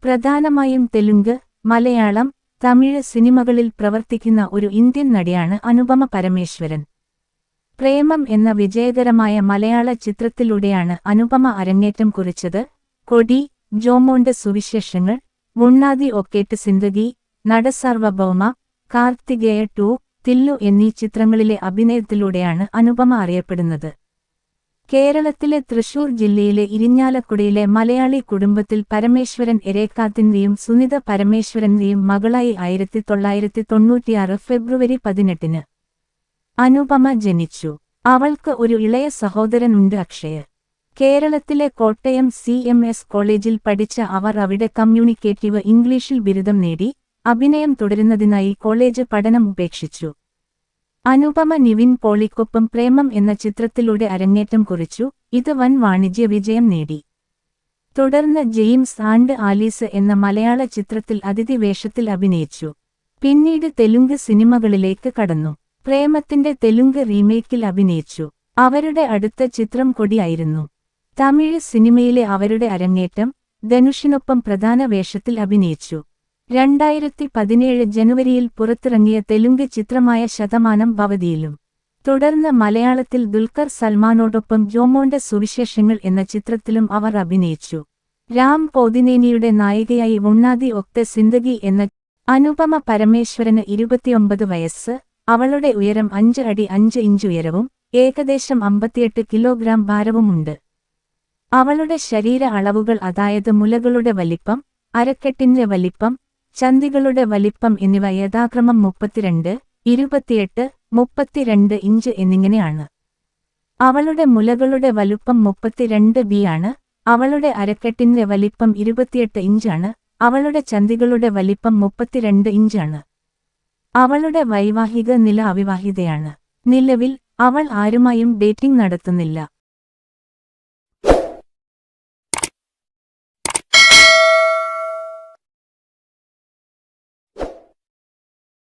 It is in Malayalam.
പ്രധാനമായും തെലുങ്ക്, മലയാളം, തമിഴ് സിനിമകളിൽ പ്രവർത്തിക്കുന്ന ഒരു ഇന്ത്യൻ നടിയാണ് അനുപമ പരമേശ്വരൻ. പ്രേമം എന്ന വിജയകരമായ മലയാള ചിത്രത്തിലൂടെയാണ് അനുപമ അരങ്ങേറ്റം കുറിച്ചത്. കൊടി, ജോമോന്റെ സുവിശേഷങ്ങൾ, ഉണ്ണാതി ഒക്കേട്ട് സിന്ദഗി, നടസാർവഭൗമ, കാർത്തികേയ 2, തില്ലു എന്നീ ചിത്രങ്ങളിലെ അഭിനയത്തിലൂടെയാണ് അനുപമ അറിയപ്പെടുന്നത്. കേരളത്തിലെ തൃശൂർ ജില്ലയിലെ ഇരിഞ്ഞാലക്കുടയിലെ മലയാളി കുടുംബത്തിൽ പരമേശ്വരൻ എരേക്കാത്തിന്റെയും സുനിത പരമേശ്വരന്റെയും മകളായി 1996 ഫെബ്രുവരി 18-ന് അനുപമ ജനിച്ചു. അവൾക്ക് ഒരു ഇളയ സഹോദരനുണ്ട്, അക്ഷയ്. കേരളത്തിലെ കോട്ടയം CMS കോളേജിൽ പഠിച്ച അവർ അവിടെ കമ്മ്യൂണിക്കേറ്റീവ് ഇംഗ്ലീഷിൽ ബിരുദം നേടി. അഭിനയം തുടരുന്നതിനായി കോളേജ് പഠനം ഉപേക്ഷിച്ചു. അനുപമ നിവിൻ പോളിക്കൊപ്പം പ്രേമം എന്ന ചിത്രത്തിലൂടെ അരങ്ങേറ്റം കുറിച്ചു. ഇത് വൻ വാണിജ്യ വിജയം നേടി. തുടർന്ന് ജെയിംസ് ആൻഡ് ആലീസ് എന്ന മലയാള ചിത്രത്തിൽ അതിഥി വേഷത്തിൽ അഭിനയിച്ചു. പിന്നീട് തെലുങ്ക് സിനിമകളിലേക്ക് കടന്നു. പ്രേമത്തിന്റെ തെലുങ്ക് റീമേക്കിൽ അഭിനയിച്ചു. അവരുടെ അടുത്ത ചിത്രം കൊടിയായിരുന്നു. തമിഴ് സിനിമയിലെ അവരുടെ അരങ്ങേറ്റം ധനുഷിനൊപ്പം പ്രധാന വേഷത്തിൽ അഭിനയിച്ചു. 2017 ജനുവരിയിൽ പുറത്തിറങ്ങിയ തെലുങ്ക് ചിത്രമായ ശതമാനം ഭവതിയിലും. തുടർന്ന് മലയാളത്തിൽ ദുൽഖർ സൽമാനോടൊപ്പം ജോമോന്റെ സുവിശേഷങ്ങൾ എന്ന ചിത്രത്തിലും അവർ അഭിനയിച്ചു. രാം പോതിനേനിയുടെ നായികയായി ഉണ്ണാതി ഒക്തെ സിന്ദഗി എന്ന അനുപമ പരമേശ്വരന് 29 വയസ്സ്. അവളുടെ ഉയരം 5 അടി 5 ഇഞ്ച് ഉയരവും ഏകദേശം 58 കിലോഗ്രാം ഭാരവുമുണ്ട്. അവളുടെ ശരീര അളവുകൾ, അതായത് മുലകളുടെ വലിപ്പം, അരക്കെട്ടിന്റെ വലിപ്പം, ചന്തികളുടെ വലിപ്പം എന്നിവ യഥാക്രമം 32, 28, 32 ഇഞ്ച് എന്നിങ്ങനെയാണ്. അവളുടെ മുലകളുടെ വലുപ്പം 32B ആണ്. അവളുടെ അരക്കെട്ടിന്റെ വലിപ്പം 28 ഇഞ്ചാണ്. അവളുടെ ചന്തികളുടെ വലിപ്പം 32 ഇഞ്ചാണ്. അവളുടെ വൈവാഹിക നില അവിവാഹിതയാണ്. നിലവിൽ അവൾ ആരുമായും ഡേറ്റിംഗ് നടത്തുന്നില്ല.